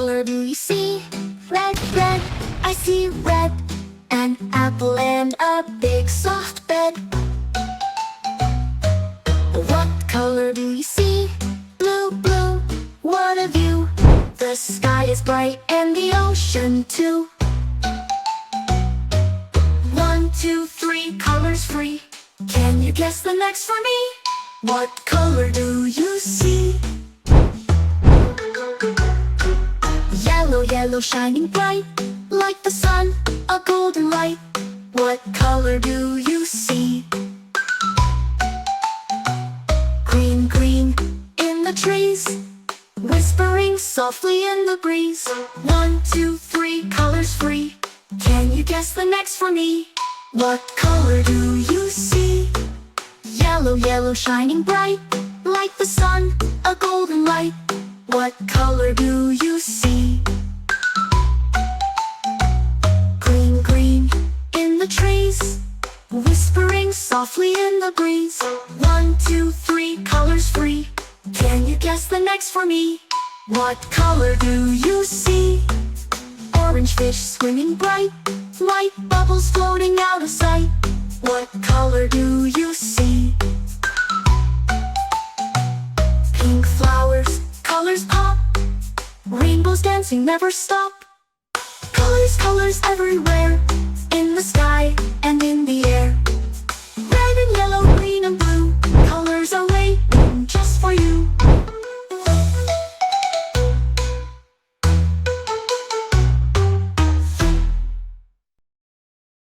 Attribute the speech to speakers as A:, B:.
A: color do you see? Red, red, I see red. An apple and a big soft bed. What color do you see? Blue, blue, what a view. The sky is bright and the ocean too. 1, 2, 3, colors free. Can you guess the next for me? What color do you see? Yellow, yellow, shining bright, like the sun, a golden light. What color do you see? Green, green, in the trees, whispering softly in the breeze. 1, 2, 3, colors free. Can you guess the next for me? What color do you see? Yellow, yellow, shining bright, like the sun, a golden light. What color do you see? Green, green, in the trees, whispering softly in the breeze. 1, 2, 3, colors free. Can you guess the next for me? What color do you see? Orange fish swimming bright, light bubbles floating out of sight. What color do you see? Pink flowers, colors pop, rainbows dancing never stop. Colors, colors everywhere, in the sky and in the air.